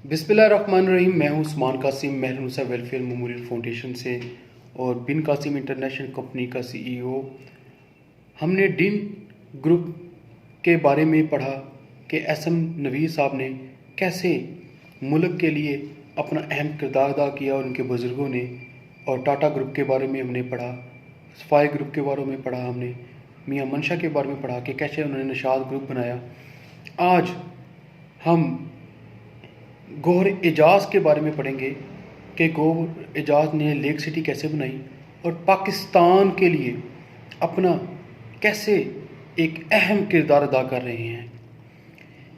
बिस्मिल्लाहिर्रहमानिर्रहीम। मैं हूं Usman Kasim, Mahrusa welfare memorial foundation से और बिन कासिम इंटरनेशनल कंपनी का सीईओ। हमने डीन ग्रुप के बारे में पढ़ा कि एसएम नवीर साहब ने कैसे मुल्क के लिए अपना अहम किरदार अदा किया और उनके बुज़ुर्गों ने। और टाटा ग्रुप के बारे में हमने पढ़ा, सफाई ग्रुप के बारे में पढ़ा, हमने मियां मंशा के बारे में पढ़ा कि कैसे उन्होंने निशाद ग्रुप बनाया। आज हम गौहर एजाज के बारे में पढ़ेंगे कि गौहर एजाज ने लेक सिटी कैसे बनाई और पाकिस्तान के लिए अपना कैसे एक अहम किरदार अदा कर रहे हैं।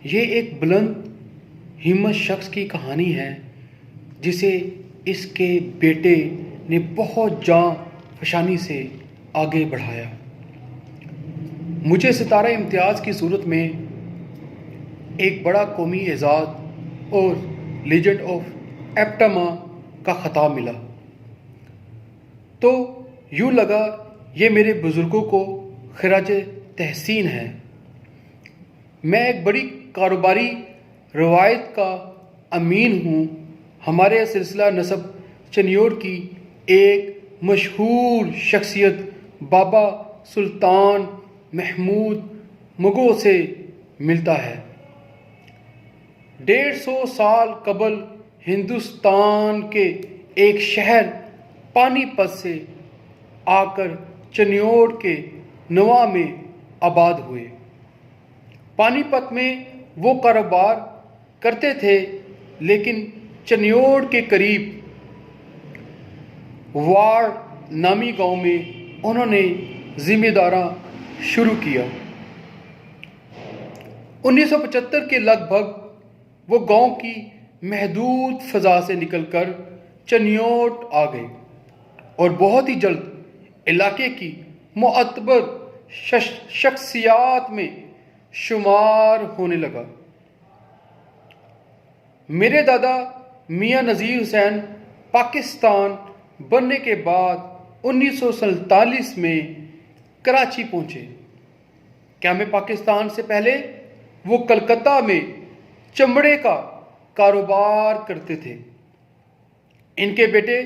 ये एक बुलंद हिम्मत शख्स की कहानी है जिसे इसके बेटे ने बहुत जान फशानी से आगे बढ़ाया। मुझे सितारा इम्तियाज़ की सूरत में एक बड़ा कौमी एजाज़ और लीजेंड ऑफ एप्टामा का खिताब मिला तो यूँ लगा ये मेरे बुज़ुर्गों को खराज तहसीन है। मैं एक बड़ी कारोबारी रवायत का अमीन हूँ। हमारे सिलसिला नसब चनियोड़ की एक मशहूर शख्सियत बाबा सुल्तान महमूद मुगो से मिलता है। 150 साल कबल हिंदुस्तान के एक शहर पानीपत से आकर चनियोड़ के नवा में आबाद हुए। पानीपत में वो कारोबार करते थे, लेकिन चनियोड़ के करीब वाड़ नामी गांव में उन्होंने जिम्मेदारा शुरू किया। 1975 के लगभग वो गांव की महदूद फ़ज़ा से निकलकर चनियोड़ आ गए और बहुत ही जल्द इलाके की मुअत्तर शख्सियात में शुमार होने लगा। मेरे दादा मियां नज़ीर हुसैन पाकिस्तान बनने के बाद 1947 में कराची पहुंचे। क्या मैं पाकिस्तान से पहले वो कलकत्ता में चमड़े का कारोबार करते थे। इनके बेटे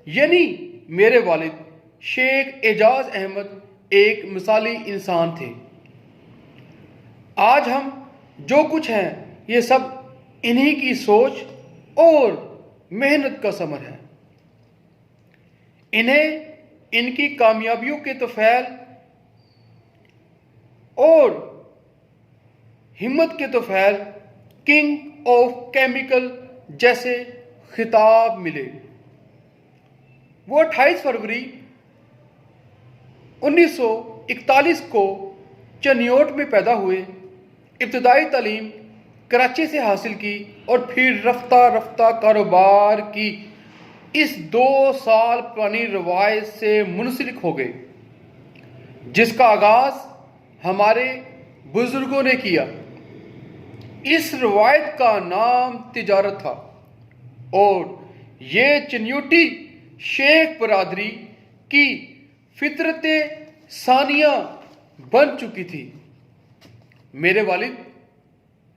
यानी मेरे वालिद शेख एजाज अहमद एक मिसाली इंसान थे। आज हम जो कुछ हैं ये सब इन्हीं की सोच और मेहनत का समर है। इन्हें इनकी कामयाबियों के तोफ़ैल और हिम्मत के तोफ़ैल किंग ऑफ केमिकल जैसे खिताब मिले। वो 28 फरवरी 1941 को चनियोड़ में पैदा हुए। इब्तदाई तालीम कराची से हासिल की और फिर रफ्ता रफ्ता कारोबार की इस 2 साल पुरानी रवायत से मुंसलिक हो गए, जिसका आगाज़ हमारे बुजुर्गों ने किया। इस रवायत का नाम तिजारत था और ये चनियोटी शेख बरादरी की फितरत सानिया बन चुकी थी। मेरे वालिद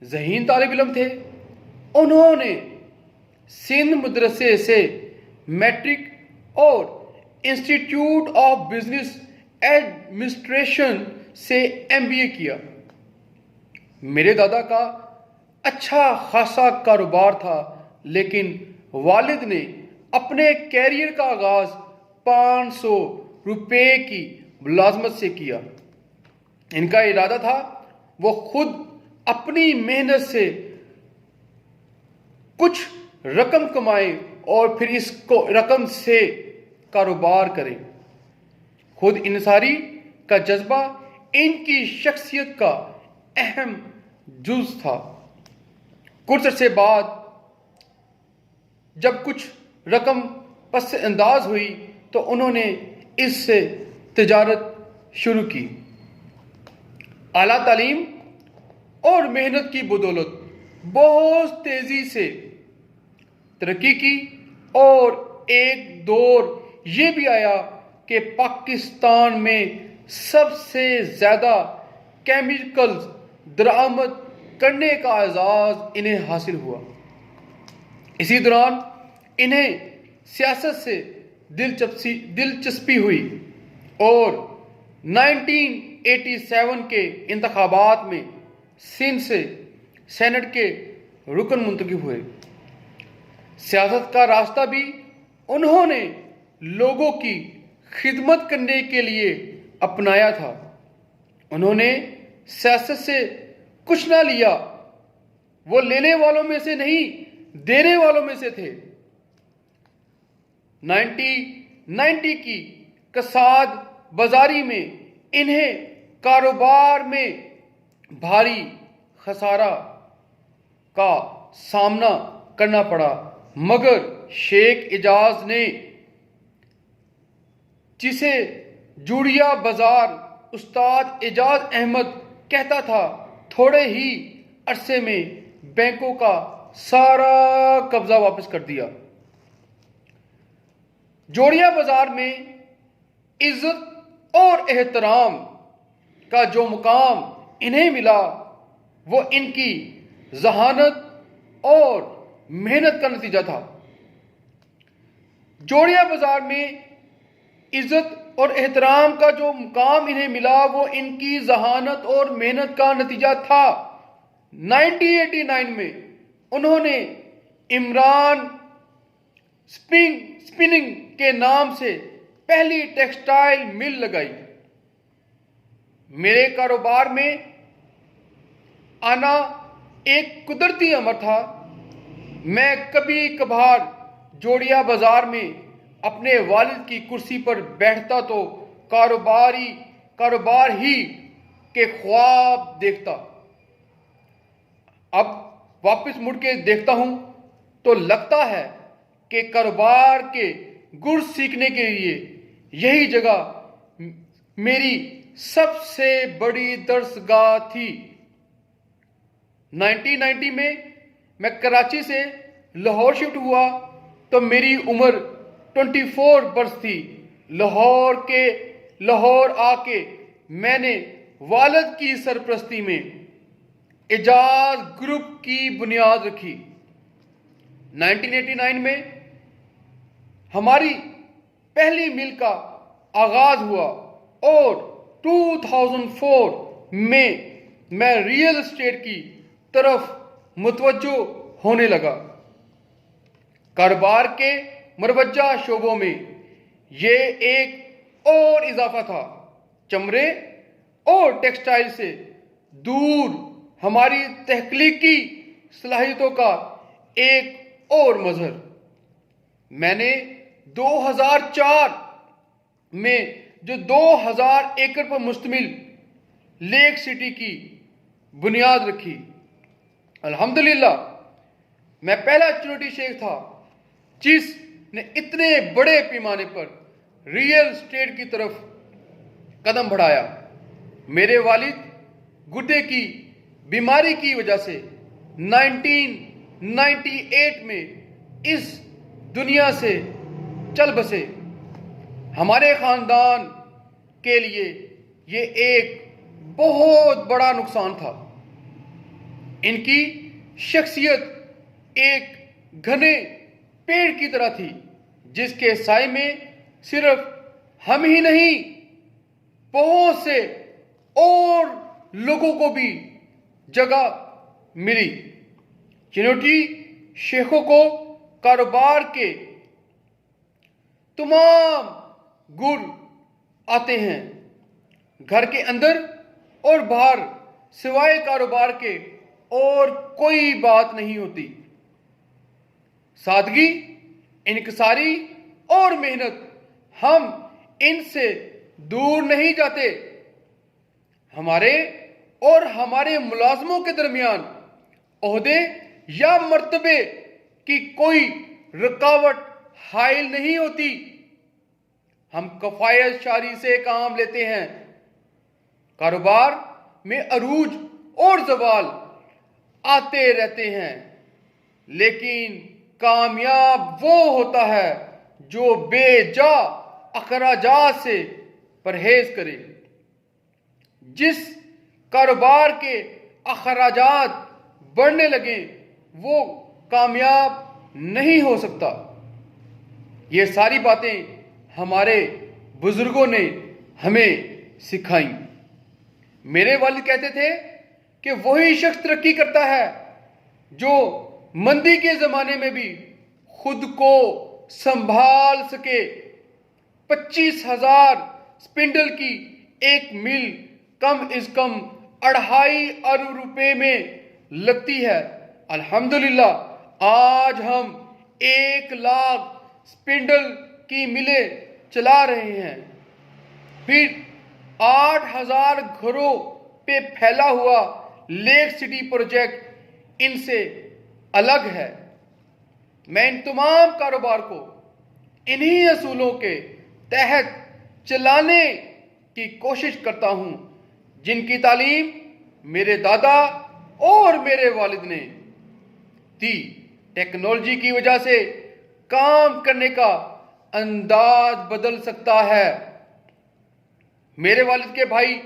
ज़हीन तालिब इल्म थे। उन्होंने सिंध मदरसे से मैट्रिक और इंस्टीट्यूट ऑफ बिजनेस एडमिनिस्ट्रेशन से एमबीए किया। मेरे दादा का अच्छा खासा कारोबार था, लेकिन वालिद ने अपने कैरियर का आगाज़ 500 रुपये की मुलाजमत से किया। इनका इरादा था वो खुद अपनी मेहनत से कुछ रकम कमाएं और फिर इस रकम से कारोबार करें। खुद इंसारी का जज्बा इनकी शख्सियत का अहम जुज़ था। कुछ अरसे बाद जब कुछ रकम पस अंदाज हुई तो उन्होंने इससे तिजारत शुरू की। आला तालीम और मेहनत की बदौलत बहुत तेज़ी से तरक्की की और एक दौर ये भी आया कि पाकिस्तान में सबसे ज़्यादा केमिकल्स दरामद करने का एजाज़ इन्हें हासिल हुआ। इसी दौरान इन्हें सियासत से दिलचस्पी हुई और 1987 के इंतखाबात में सिंध से सेनेट के रुकन मुंतखब हुए। सियासत का रास्ता भी उन्होंने लोगों की खिदमत करने के लिए अपनाया था। उन्होंने सियासत से कुछ ना लिया, वो लेने वालों में से नहीं, देने वालों में से थे। 1990 की कसाद बाजारी में इन्हें कारोबार में भारी खसारा का सामना करना पड़ा, मगर शेख एजाज ने, जिसे जूड़िया बाजार उस्ताद एजाज अहमद कहता था, थोड़े ही अरसे में बैंकों का सारा कब्जा वापस कर दिया। जोड़िया बाजार में इज्जत और एहतराम का जो मुकाम इन्हें मिला, वो इनकी जहानत और मेहनत का नतीजा था। जोड़िया बाजार में इज्जत और एहतराम का जो मुकाम इन्हें मिला, वो इनकी जहानत और मेहनत का नतीजा था। 1989 में उन्होंने इमरान स्पिनिंग के नाम से पहली टेक्सटाइल मिल लगाई। मेरे कारोबार में आना एक कुदरती अमर था। मैं कभी कभार जोड़िया बाजार में अपने वालिद की कुर्सी पर बैठता तो कारोबार ही के ख्वाब देखता। अब वापस मुड़ के देखता हूं तो लगता है कि कारोबार के गुर सीखने के लिए यही जगह मेरी सबसे बड़ी दरसगाह थी। 1990 में मैं कराची से लाहौर शिफ्ट हुआ तो मेरी उम्र 24 बरस थी। लाहौर आके मैंने वालिद की सरपरस्ती में एजाज ग्रुप की बुनियाद रखी। 1989 में हमारी पहली मिल का आगाज हुआ और 2004 में मैं रियल एस्टेट की तरफ मुतवज्जो होने लगा। कारोबार के मरवजा शोबों में ये एक और इजाफा था। चमड़े और टेक्सटाइल से दूर हमारी तहकीकी सलाहियतों का एक और मजहर। मैंने 2004 में जो 2000 एकड़ पर मुश्तमिल लेक सिटी की बुनियाद रखी। अल्हम्दुलिल्लाह मैं पहला चुनौती शेख था जिसने इतने बड़े पैमाने पर रियल एस्टेट की तरफ कदम बढ़ाया। मेरे वालिद गुर्दे की बीमारी की वजह से 1998 में इस दुनिया से चल बसे। हमारे खानदान के लिए ये एक बहुत बड़ा नुकसान था। इनकी शख्सियत एक घने पेड़ की तरह थी जिसके साए में सिर्फ हम ही नहीं, बहुत से और लोगों को भी जगह मिली। चुनौती शेखों को कारोबार के तमाम गुर आते हैं। घर के अंदर और बाहर सिवाय कारोबार के और कोई बात नहीं होती। सादगी, इनकिसारी और मेहनत, हम इनसे दूर नहीं जाते। हमारे और हमारे मुलाजमों के दरमियान ओहदे या मर्तबे की कोई रुकावट हाइल नहीं होती। हम कफायत शारी से काम लेते हैं। कारोबार में अरूज और जवाल आते रहते हैं, लेकिन कामयाब वो होता है जो बेजा अखराजात से परहेज करे। जिस कारोबार के अखराजात बढ़ने लगे वो कामयाब नहीं हो सकता। ये सारी बातें हमारे बुजुर्गों ने हमें सिखाई। मेरे वालिद कहते थे कि वही शख्स तरक्की करता है जो मंदी के ज़माने में भी खुद को संभाल सके। 25,000 स्पिंडल की एक मिल कम इज कम 2.5 अरब रुपए में लगती है। अल्हम्दुलिल्लाह आज हम 1 लाख स्पिंडल की मिलें चला रहे हैं। फिर 8,000 घरों पे फैला हुआ लेक सिटी प्रोजेक्ट इनसे अलग है। मैं इन तमाम कारोबार को इन्हीं असूलों के तहत चलाने की कोशिश करता हूं जिनकी तालीम मेरे दादा और मेरे वालिद ने दी। टेक्नोलॉजी की वजह से काम करने का अंदाज बदल सकता है। मेरे वालिद के भाई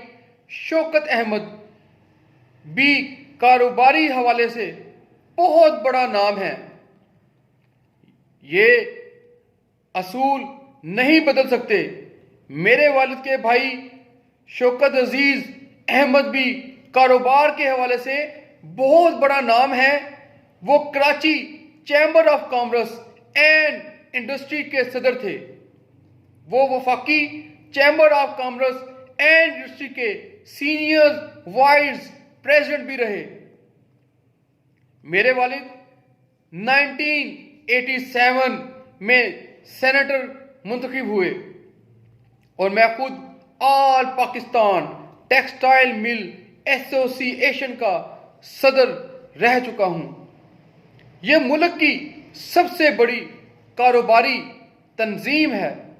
शौकत अहमद भी कारोबारी हवाले से बहुत बड़ा नाम है। ये असूल नहीं बदल सकते। मेरे वालिद के भाई शौकत अजीज अहमद भी कारोबार के हवाले से बहुत बड़ा नाम है। वो Karachi chamber of commerce and industry के सदर थे। वो वफाकी chamber of commerce and industry के सीनियर वाइस प्रेसिडेंट भी रहे। मेरे वालिद 1987 में सेनेटर मुंतखब हुए और मैं खुद all Pakistan textile mill association का सदर रह चुका हूं। यह मुल्क की सबसे बड़ी कारोबारी तंजीम है।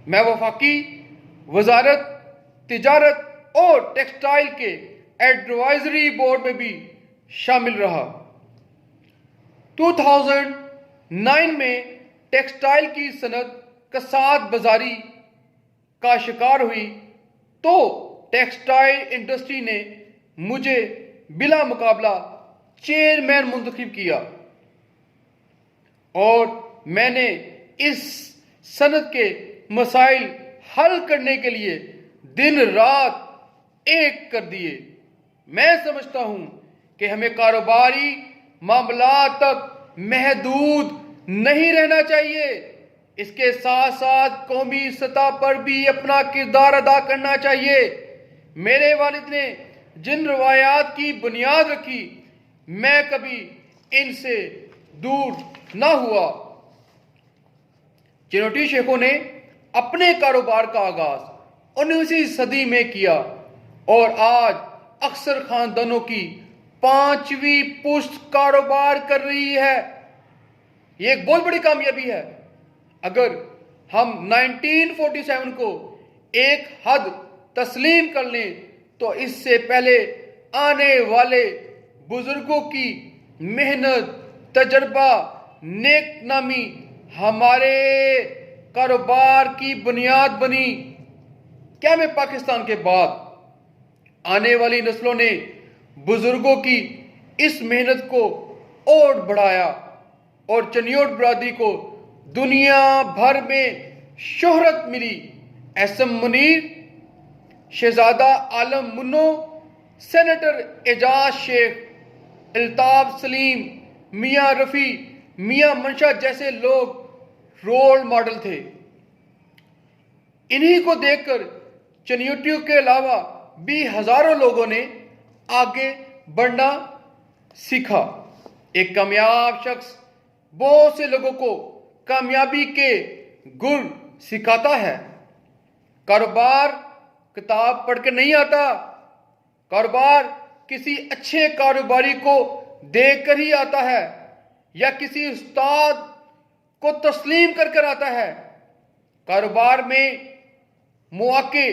मैं वफाकी वजारत तिजारत और टेक्सटाइल के एडवाइजरी बोर्ड में भी शामिल रहा। 2009 में टेक्सटाइल की सनत कसाद बाजारी का शिकार हुई तो टेक्सटाइल इंडस्ट्री ने मुझे बिला मुकाबला चेयरमैन मुंतखब किया और मैंने इस सनत के मसाइल हल करने के लिए दिन रात एक कर दिए। मैं समझता हूं कि हमें कारोबारी मामला तक महदूद नहीं रहना चाहिए। इसके साथ साथ कौमी सतह पर भी अपना किरदार अदा करना चाहिए। मेरे वालिद ने जिन रवायात की बुनियाद रखी मैं कभी इनसे दूर ना हुआ। चिनोटी शेखों ने अपने कारोबार का आगाज 19वीं सदी में किया और आज अक्सर खानदानों की 5वीं पुश्त कारोबार कर रही है। यह एक बहुत बड़ी कामयाबी है। अगर हम 1947 को एक हद तस्लीम कर लें तो इससे पहले आने वाले बुजुर्गों की मेहनत, तजर्बा, नेक नामी हमारे कारोबार की बुनियाद बनी। क्या मैं पाकिस्तान के बाद आने वाली नस्लों ने बुजुर्गों की इस मेहनत को और बढ़ाया और चनियोट बरादरी को दुनिया भर में शोहरत मिली। एसएम मुनीर, शहजादा आलम मुन्नो, सेनेटर एजाज शेख, अल्ताफ सलीम, मियाँ रफ़ी, मियाँ मंशा जैसे लोग रोल मॉडल थे। इन्हीं को देखकर चनियोटियों के अलावा भी हजारों लोगों ने आगे बढ़ना सीखा। एक कामयाब शख्स बहुत से लोगों को कामयाबी के गुर सिखाता है। कारोबार किताब पढ़कर नहीं आता। कारोबार किसी अच्छे कारोबारी को देखकर ही आता है या किसी उस्ताद को तस्लीम कर आता है। कारोबार में मौके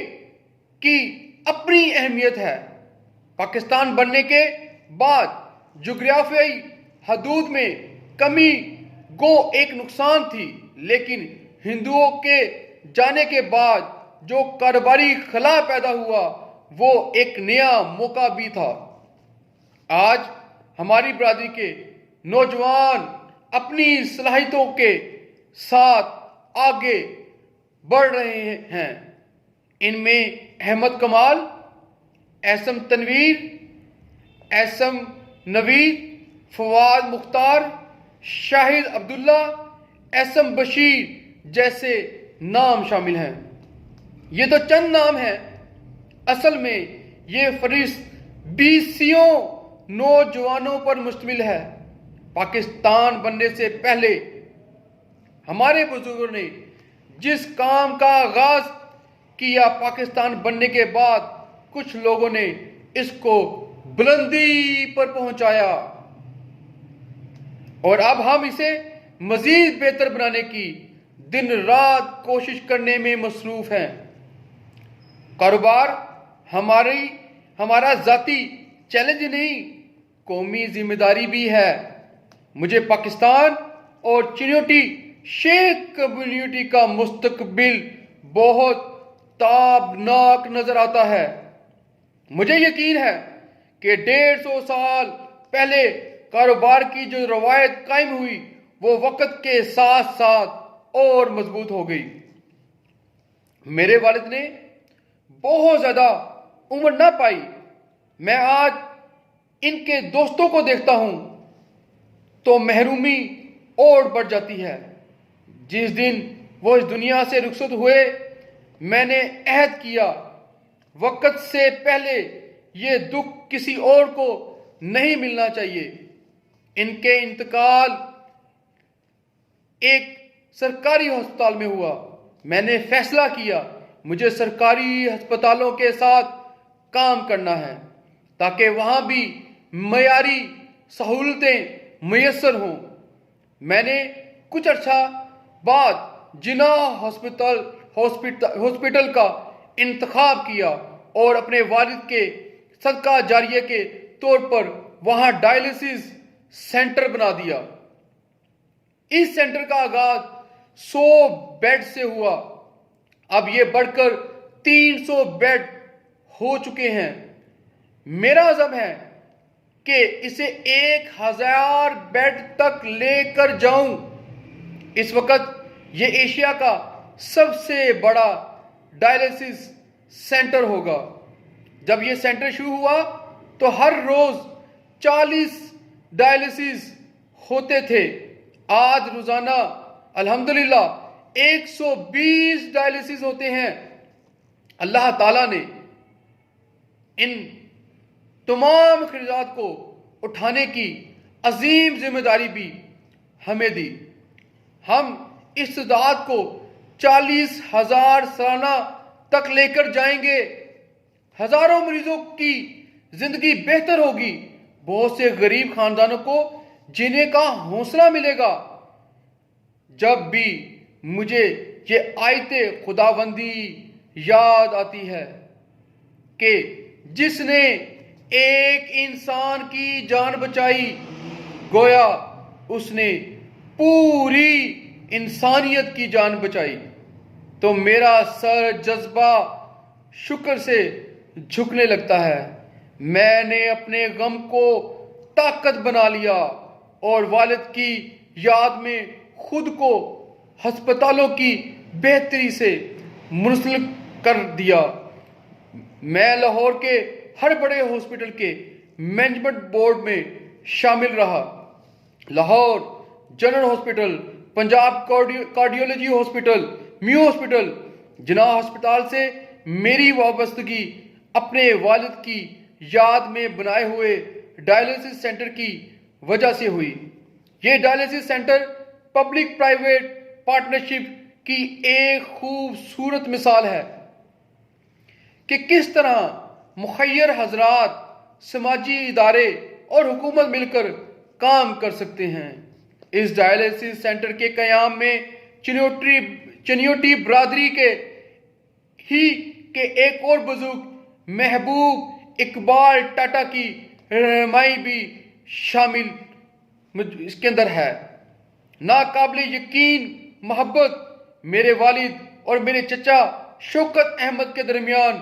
की अपनी अहमियत है। पाकिस्तान बनने के बाद जुग्राफियाई हदूद में कमी गो एक नुकसान थी, लेकिन हिंदुओं के जाने के बाद जो कारोबारी खला पैदा हुआ वो एक नया मौका भी था। आज हमारी बरादरी के नौजवान अपनी सलाहियतों के साथ आगे बढ़ रहे हैं। इनमें अहमद कमाल, एसम तनवीर, एसम नवीद, फवाद मुख्तार, शाहिद अब्दुल्ला, एसम बशीर जैसे नाम शामिल हैं। ये तो चंद नाम हैं, असल में ये फहरिस्त 20 नौजवानों पर मुश्तमिल है। पाकिस्तान बनने से पहले हमारे बुजुर्गों ने जिस काम का आगाज किया, पाकिस्तान बनने के बाद कुछ लोगों ने इसको बुलंदी पर पहुंचाया और अब हम इसे मजीद बेहतर बनाने की दिन रात कोशिश करने में मसरूफ हैं। कारोबार हमारा जाती चैलेंज नहीं, कौमी जिम्मेदारी भी है। मुझे पाकिस्तान और चिन्योटी शेख कम्युनिटी का मुस्तकबिल बहुत ताबनाक नजर आता है। मुझे यकीन है कि 150 साल पहले कारोबार की जो रवायत कायम हुई वो वक्त के साथ साथ और मजबूत हो गई। मेरे वालिद ने बहुत ज्यादा उम्र ना पाई। मैं आज इनके दोस्तों को देखता हूं तो महरूमी और बढ़ जाती है। जिस दिन वो इस दुनिया से रुखसत हुए, मैंने अहद किया वक्त से पहले ये दुख किसी और को नहीं मिलना चाहिए। इनके इंतकाल एक सरकारी अस्पताल में हुआ। मैंने फैसला किया मुझे सरकारी अस्पतालों के साथ काम करना है ताकि वहां भी मयारी सहूलतें मुयस्सर हों। मैंने कुछ अर्सा बाद जिना हॉस्पिटल का इंतखाब किया और अपने वालिद के सदका जारिया के तौर पर वहां डायलिसिस सेंटर बना दिया। इस सेंटर का आगाज 100 बेड से हुआ, अब यह बढ़कर 300 बेड हो चुके हैं। मेरा अज़म है कि इसे 1000 बेड तक लेकर जाऊं। इस वक्त यह एशिया का सबसे बड़ा डायलिसिस सेंटर होगा। जब यह सेंटर शुरू हुआ तो हर रोज 40 डायलिसिस होते थे। आज रोजाना अल्हम्दुलिल्लाह 120 डायलिसिस होते हैं। अल्लाह ताला ने इन तमाम खर्चात को उठाने की अजीम जिम्मेदारी भी हमें दी। हम इस तादाद को 40,000 सालाना तक लेकर जाएंगे। हजारों मरीजों की जिंदगी बेहतर होगी। बहुत से गरीब खानदानों को जीने का हौसला मिलेगा। जब भी मुझे ये आयते खुदाबंदी याद आती है कि जिसने एक इंसान की जान बचाई, गोया उसने पूरी इंसानियत की जान बचाई, तो मेरा सर जज्बा शुक्र से झुकने लगता है। मैंने अपने गम को ताकत बना लिया और वालिद की याद में खुद को अस्पतालों की बेहतरी से मुंसलिक कर दिया। मैं लाहौर के हर बड़े हॉस्पिटल के मैनेजमेंट बोर्ड में शामिल रहा। Lahore general hospital, Punjab cardiology hospital, mu hospital, Jinnah अस्पताल से मेरी वाबस्तगी अपने वालिद की याद में बनाए हुए डायलिसिस सेंटर की वजह से हुई। ये dialysis centre public private partnership की एक खूबसूरत मिसाल है कि किस तरह मुखय्यर हजरात, समाजी इदारे और हुकूमत मिलकर काम कर सकते हैं। इस डायलिसिस सेंटर के कयाम में चिन्योटी बरादरी के एक और बुजुर्ग महबूब इकबाल टाटा की रहनुमाई भी शामिल इसके अंदर है। नाकाबिल यकीन मोहब्बत मेरे वालिद और मेरे चचा शौकत अहमद के दरमियान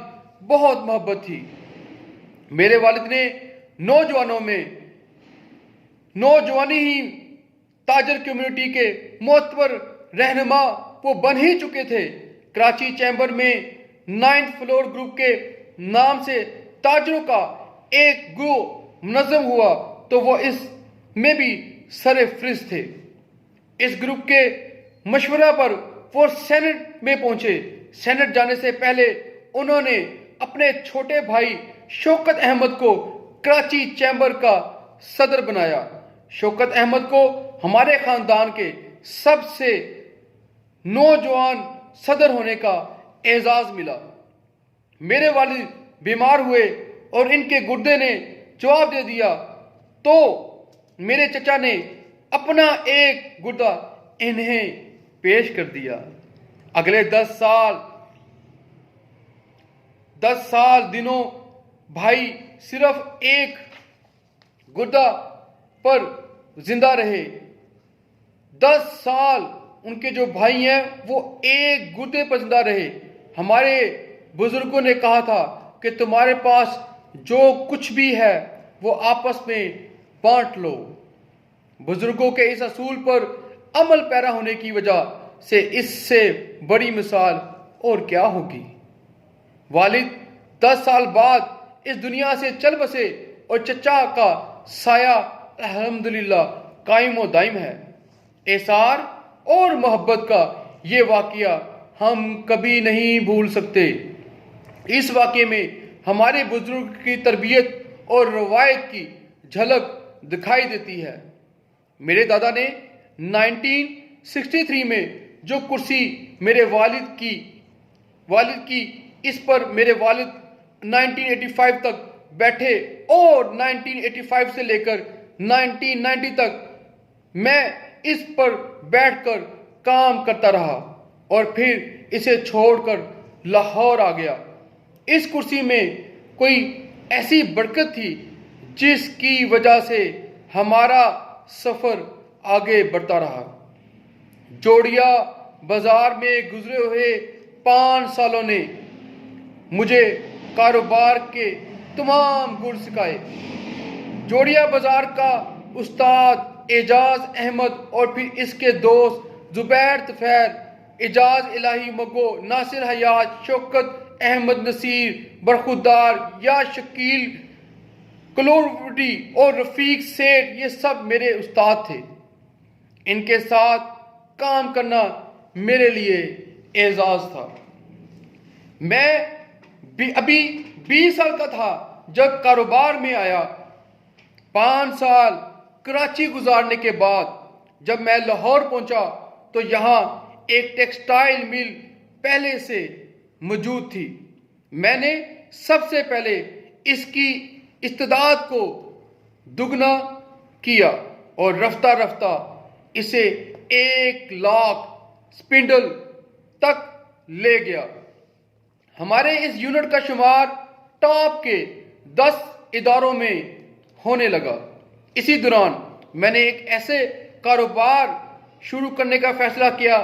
बहुत मोहब्बत थी। मेरे वालिद ने नौजवानी ही ताजर कम्युनिटी के मोतबर रहनुमा वो बन ही चुके थे। कराची चैम्बर में 9th फ्लोर ग्रुप के नाम से ताजरों का एक ग्रुप मुनज़्ज़म हुआ तो वो इसमें भी सरे फहरिस्त थे। इस ग्रुप के मशवरा पर वो सेनेट में पहुंचे। सेनेट जाने से पहले उन्होंने अपने छोटे भाई शौकत अहमद को कराची चैम्बर का सदर बनाया। शौकत अहमद को हमारे खानदान के सबसे नौजवान सदर होने का एजाज मिला। मेरे वालिद बीमार हुए और इनके गुर्दे ने जवाब दे दिया तो मेरे चचा ने अपना एक गुर्दा इन्हें पेश कर दिया। अगले 10 साल दिनों भाई सिर्फ एक गुर्दा पर जिंदा रहे। 10 साल उनके जो भाई हैं वो एक गुर्दे पर जिंदा रहे। हमारे बुजुर्गों ने कहा था कि तुम्हारे पास जो कुछ भी है वो आपस में बांट लो। बुजुर्गों के इस असूल पर अमल पैरा होने की वजह से इससे बड़ी मिसाल और क्या होगी। वालिद 10 साल बाद इस दुनिया से चल बसे और चचा का साया अल्हम्दुलिल्लाह कायम व दायम है। एसार और मोहब्बत का ये वाक़या हम कभी नहीं भूल सकते। इस वाक़े में हमारे बुजुर्ग की तरबियत और रवायत की झलक दिखाई देती है। मेरे दादा ने 1963 में जो कुर्सी मेरे वालिद की इस पर मेरे वालिद 1985 तक बैठे और 1985 से लेकर 1990 तक मैं इस पर बैठकर काम करता रहा और फिर इसे छोड़कर लाहौर आ गया। इस कुर्सी में कोई ऐसी बरकत थी जिसकी वजह से हमारा सफर आगे बढ़ता रहा। जोड़िया बाजार में गुजरे हुए 5 सालों ने मुझे कारोबार के तमाम गुण सिखाए। जोड़िया बाजार का उस्ताद एजाज अहमद और फिर इसके दोस्त जुबैर तफैर, एजाज इलाही मगो, नासिर हयात, शौकत अहमद नसीर, बरखुदार या शकील कलोवडी और रफीक सेठ, ये सब मेरे उस्ताद थे। इनके साथ काम करना मेरे लिए एजाज था। मैं अभी 20 साल का था जब कारोबार में आया। 5 साल कराची गुजारने के बाद जब मैं लाहौर पहुंचा तो यहाँ एक टेक्सटाइल मिल पहले से मौजूद थी। मैंने सबसे पहले इसकी इस्तेदाद को दुगना किया और रफ्ता रफ्ता इसे 1 लाख स्पिंडल तक ले गया। हमारे इस यूनिट का शुमार टॉप के 10 इदारों में होने लगा। इसी दौरान मैंने एक ऐसे कारोबार शुरू करने का फैसला किया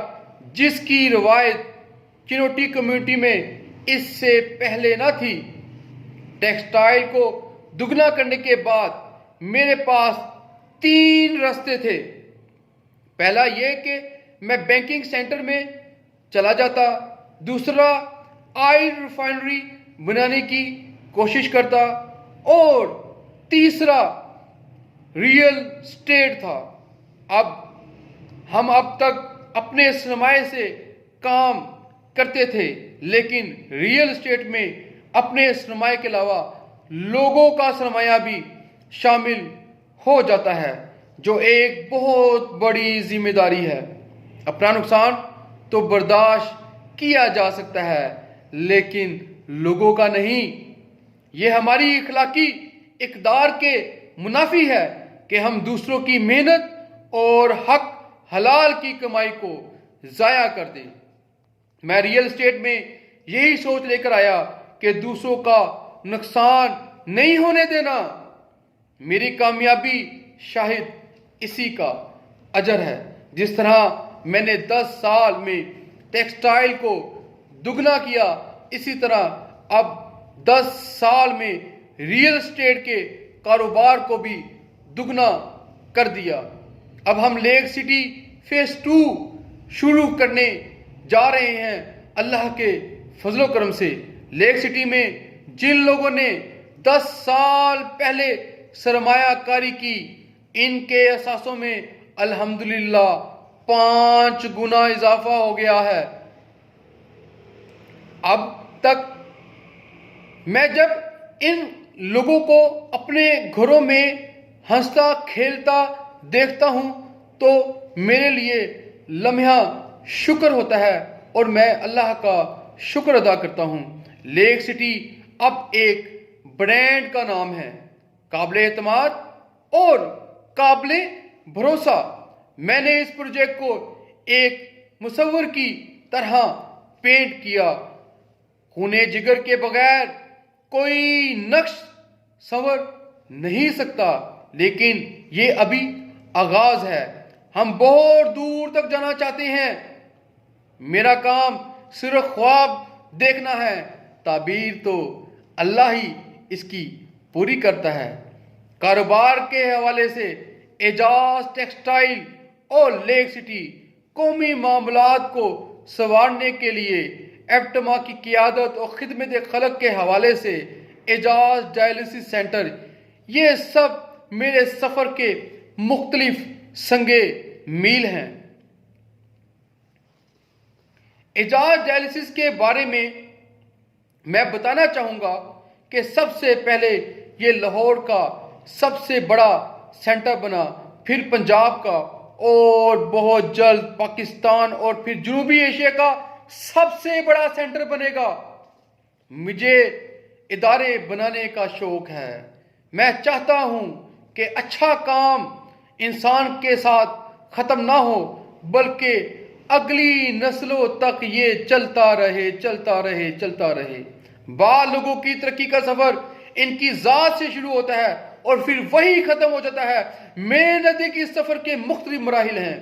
जिसकी रवायत चिनोटी कम्युनिटी में इससे पहले न थी। टेक्सटाइल को दुगना करने के बाद मेरे पास 3 रास्ते थे। पहला यह कि मैं बैंकिंग सेक्टर में चला जाता, दूसरा ऑयल रिफाइनरी बनाने की कोशिश करता और तीसरा रियल स्टेट था। हम अब तक अपने सरमाए से काम करते थे, लेकिन रियल स्टेट में अपने सरमाए के अलावा लोगों का सरमाया भी शामिल हो जाता है, जो एक बहुत बड़ी जिम्मेदारी है। अपना नुकसान तो बर्दाश्त किया जा सकता है, लेकिन लोगों का नहीं। यह हमारी इखलाकी इक़दार के मुनाफी है कि हम दूसरों की मेहनत और हक हलाल की कमाई को ज़ाया कर दें। मैं रियल एस्टेट में यही सोच लेकर आया कि दूसरों का नुकसान नहीं होने देना। मेरी कामयाबी शायद इसी का अजर है। जिस तरह मैंने 10 साल में टेक्सटाइल को दुगना किया, इसी तरह अब 10 साल में रियल एस्टेट के कारोबार को भी दुगना कर दिया। अब हम लेक सिटी फेज 2 शुरू करने जा रहे हैं अल्लाह के फजलो करम से। लेक सिटी में जिन लोगों ने 10 साल पहले सरमायाकारी की, इनके असासों में अल्हम्दुलिल्लाह 5 गुना इजाफा हो गया है। अब तक मैं जब इन लोगों को अपने घरों में हंसता खेलता देखता हूं तो मेरे लिए लम्हा शुक्र होता है और मैं अल्लाह का शुक्र अदा करता हूं। लेक सिटी अब एक ब्रांड का नाम है, काबिल एतमाद और काबिल भरोसा। मैंने इस प्रोजेक्ट को एक मुसव्विर की तरह पेंट किया। खूने जिगर के बगैर कोई नक्श संवर नहीं सकता, लेकिन ये अभी आगाज है। हम बहुत दूर तक जाना चाहते हैं। मेरा काम सिर्फ ख्वाब देखना है, ताबीर तो अल्लाह ही इसकी पूरी करता है। कारोबार के हवाले से एजाज टेक्सटाइल और लेक सिटी कौमी मामलात को संवारने के लिए एफ्टमा की क़ियादत और खिदमत खलक के हवाले से एजाज डायलिसिस सेंटर, ये सब मेरे सफ़र के मुख्तलिफ संगे मील हैं। एजाज डायलिसिस के बारे में मैं बताना चाहूँगा कि सबसे पहले ये लाहौर का सबसे बड़ा सेंटर बना, फिर पंजाब का और बहुत जल्द पाकिस्तान और फिर जनूबी एशिया का सबसे बड़ा सेंटर बनेगा। मुझे इदारे बनाने का शौक है। मैं चाहता हूं कि अच्छा काम इंसान के साथ ख़त्म ना हो, बल्कि अगली नस्लों तक ये चलता रहे, चलता रहे, चलता रहे। बाद लोगों की तरक्की का सफ़र इनकी ज़ात से शुरू होता है और फिर वही ख़त्म हो जाता है। मेहनत के सफ़र के मुख्तलिफ मराहिल हैं।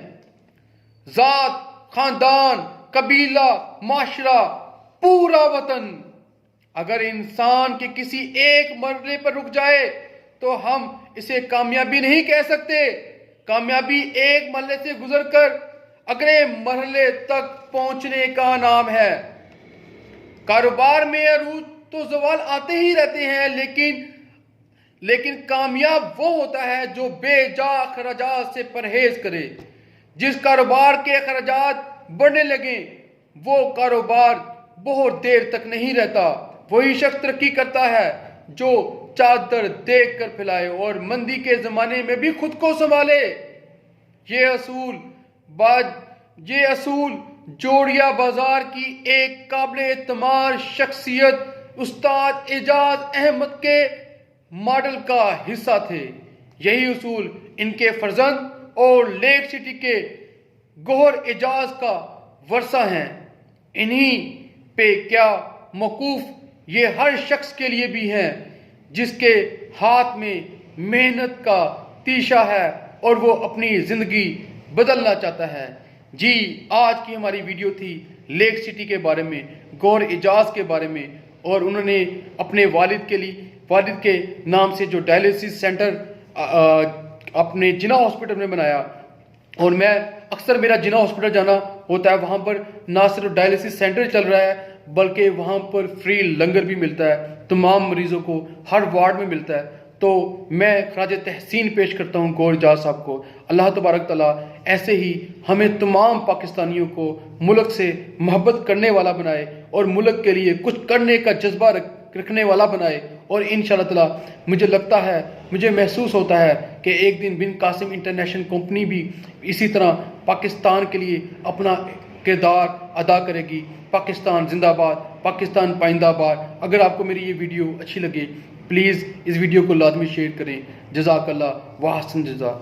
ज़ात, ख़ानदान, कबीला, माशरा, पूरा वतन। अगर इंसान के किसी एक मरहले पर रुक जाए तो हम इसे कामयाबी नहीं कह सकते। कामयाबी एक मरहले से गुजरकर अगले मरहले तक पहुंचने का नाम है। कारोबार में अरूज तो ज़वाल आते ही रहते हैं, लेकिन कामयाब वो होता है जो बेजा अखराजात से परहेज करे। जिस कारोबार के अखराजात बढ़ने लगे वो कारोबार बहुत देर तक नहीं रहता। वही शख्स तरक्की करता है जो चादर देख कर फैलाए और मंदी के ज़माने में भी खुद को संभाले। ये असूल जोड़िया बाजार की एक काबिल एतमाद शख्सियत उस्ताद एजाज अहमद के मॉडल का हिस्सा थे। यही उसूल इनके फर्जंद और लेक सिटी के गौहर एजाज का वर्सा हैं। इन्हीं पे क्या मौकूफ ये हर शख्स के लिए भी हैं जिसके हाथ में मेहनत का तीशा है और वो अपनी ज़िंदगी बदलना चाहता है। जी, आज की हमारी वीडियो थी लेक सिटी के बारे में, गौहर एजाज के बारे में, और उन्होंने अपने वालिद के नाम से जो डायलिसिस सेंटर अपने जिना हॉस्पिटल में बनाया। और मैं अक्सर मेरा जिना हॉस्पिटल जाना होता है, वहाँ पर ना सिर्फ डायलिसिस सेंटर चल रहा है बल्कि वहाँ पर फ्री लंगर भी मिलता है, तमाम मरीज़ों को हर वार्ड में मिलता है। तो मैं खराज तहसीन पेश करता हूँ गौहर एजाज साहब को। अल्लाह तबारक ताला ऐसे ही हमें तमाम पाकिस्तानियों को मुल्क से मोहब्बत करने वाला बनाए और मुल्क के लिए कुछ करने का जज्बा रखने वाला बनाए। और इंशाअल्लाह ताला मुझे महसूस होता है कि एक दिन बिन कासिम इंटरनेशनल कंपनी भी इसी तरह पाकिस्तान के लिए अपना किरदार अदा करेगी। पाकिस्तान जिंदाबाद, पाकिस्तान पाइंदाबाद। अगर आपको मेरी ये वीडियो अच्छी लगे प्लीज़ इस वीडियो को लाजमी शेयर करें। जज़ाकल्लाह व अहसन जज़ा।